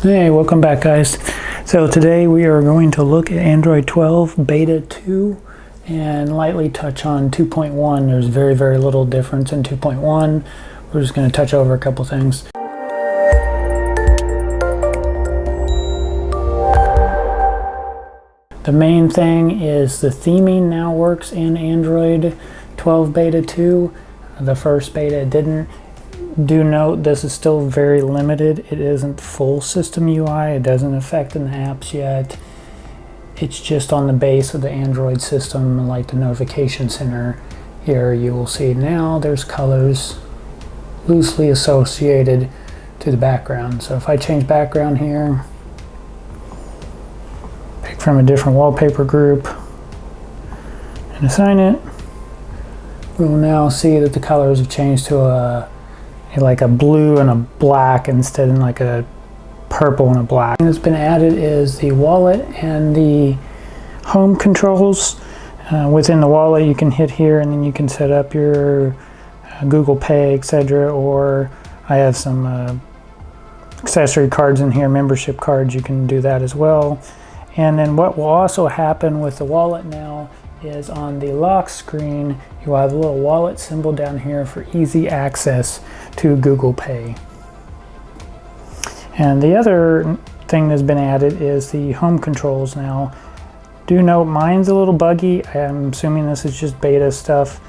Hey, welcome back guys. So today we are going to look at Android 12 Beta 2 and lightly touch on 2.1. There's very little difference in 2.1. We're just going to touch over a couple things. The main thing is the theming now works in Android 12 Beta 2. The first beta didn't. Do note this is still very limited. It isn't full system UI. It doesn't affect in the apps yet. It's just on the base of the Android system, like the notification center. Here you will see now there's colors loosely associated to the background. So if I change background here, pick from a different wallpaper group and assign it, we will now see that the colors have changed to like a blue and a black instead of like a purple and a black. What's been added is the wallet and the home controls. Within the wallet you can hit here and then you can set up your Google Pay, etc. Or I have some accessory cards in here, membership cards, you can do that as well. And then what will also happen with the wallet now is on the lock screen you will have a little wallet symbol down here for easy access to Google Pay. And the other thing that's been added is the home controls now. Do note mine's a little buggy. I'm assuming this is just beta stuff,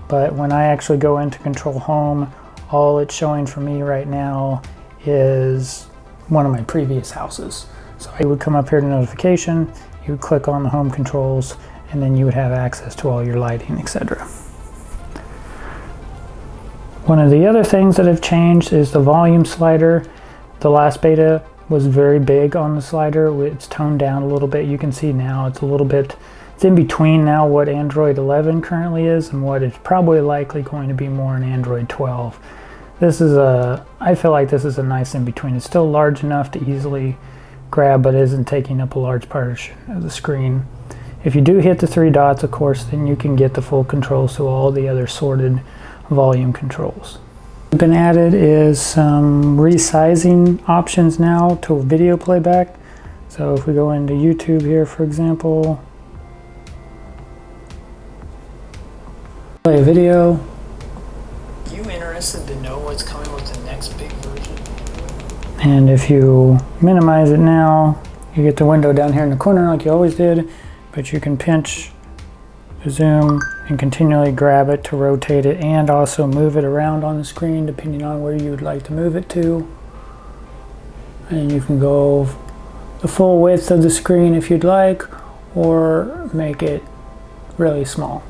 but when I actually go into control home, all it's showing for me right now is one of my previous houses. So I would come up here to notification, you would click on the home controls, and then you would have access to all your lighting, etc. One of the other things that have changed is the volume slider. The last beta was very big on the slider. It's toned down a little bit. You can see now it's a little bit, it's in between now what Android 11 currently is and what is probably likely going to be more in Android 12. This is I feel like this is a nice in between. It's still large enough to easily grab, but isn't taking up a large part of the screen. If you do hit the three dots, of course, then you can get the full controls to all the other sorted volume controls. What's been added is some resizing options now to video playback. So if we go into YouTube here, for example, play a video. Are you interested to know what's coming with the next big version? And if you minimize it now, you get the window down here in the corner like you always did. But you can pinch the zoom and continually grab it to rotate it and also move it around on the screen depending on where you would like to move it to. And you can go the full width of the screen if you'd like, or make it really small.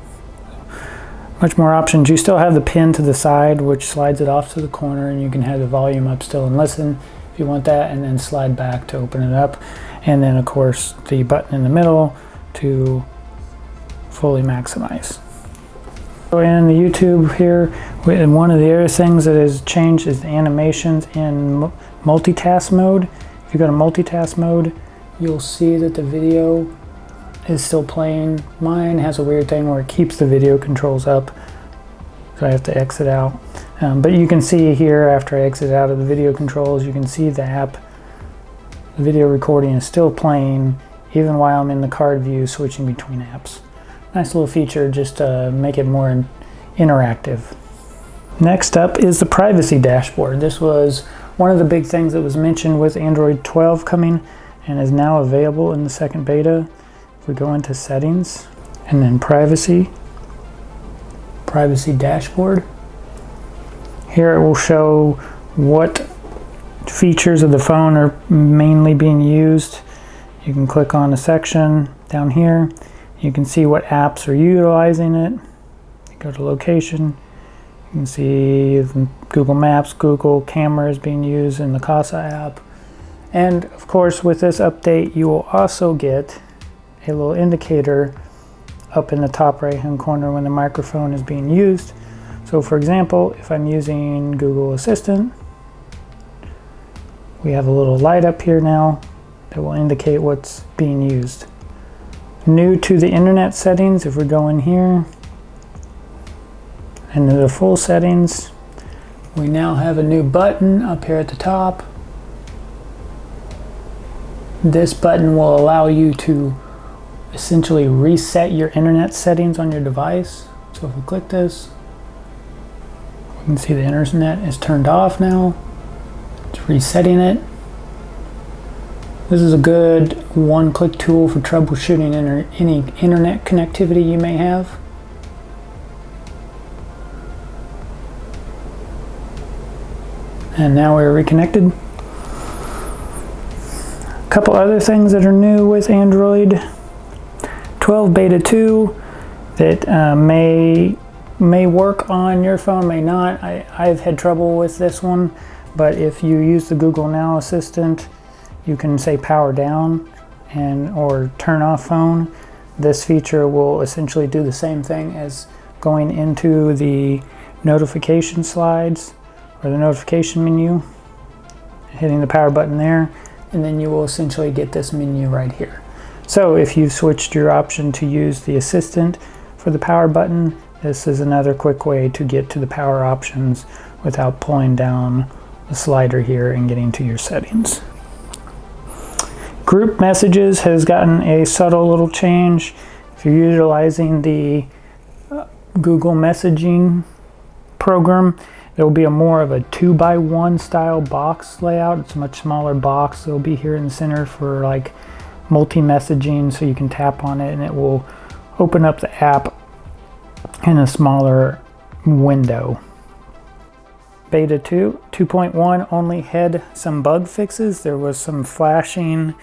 Much more options. You still have the pin to the side which slides it off to the corner, and you can have the volume up still and listen if you want that, and then slide back to open it up. And then of course the button in the middle to fully maximize. So in the YouTube here, one of the other things that has changed is the animations in multitask mode. If you go to multitask mode, you'll see that the video is still playing. Mine has a weird thing where it keeps the video controls up, so I have to exit out. But you can see here after I exit out of the video controls, you can see the app, the video recording is still playing even while I'm in the card view switching between apps. Nice little feature just to make it more interactive. Next up is the privacy dashboard. This was one of the big things that was mentioned with Android 12 coming and is now available in the second beta. If we go into settings and then privacy dashboard, here it will show what features of the phone are mainly being used. You can click on a section down here. You can see what apps are utilizing it. You go to location. You can see Google Maps, Google Camera is being used in the Casa app. And of course with this update you will also get a little indicator up in the top right hand corner when the microphone is being used. So for example, if I'm using Google Assistant, we have a little light up here now that will indicate what's being used. New to the internet settings, if we go in here and to the full settings, we now have a new button up here at the top This button will allow you to essentially reset your internet settings on your device. So if we click this, we can see the internet is turned off now. It's resetting it. This is a good one-click tool for troubleshooting any internet connectivity you may have. And now we're reconnected. A couple other things that are new with Android 12 Beta 2 that may work on your phone, may not. I've had trouble with this one, but if you use the Google Now Assistant, you can say power down or turn off phone. This feature will essentially do the same thing as going into the notification slides or the notification menu, hitting the power button there, and then you will essentially get this menu right here. So if you've switched your option to use the assistant for the power button, this is another quick way to get to the power options without pulling down the slider here and getting to your settings. Group messages has gotten a subtle little change. If you're utilizing the Google messaging program, there will be more of a 2x1 style box layout. It's a much smaller box. It'll be here in the center for like multi-messaging, so you can tap on it and it will open up the app in a smaller window. Beta 2.1 only had some bug fixes. There was some flashing,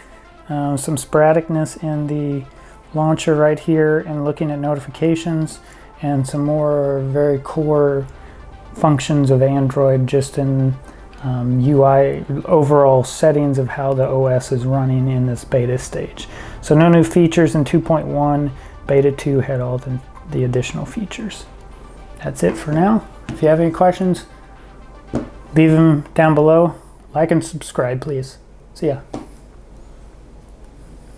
some sporadicness in the launcher right here and looking at notifications, and some more very core functions of Android just in UI, overall settings of how the OS is running in this beta stage. So no new features in 2.1. Beta 2 had all the additional features. That's it for now. If you have any questions, leave them down below. Like and subscribe, please. See ya.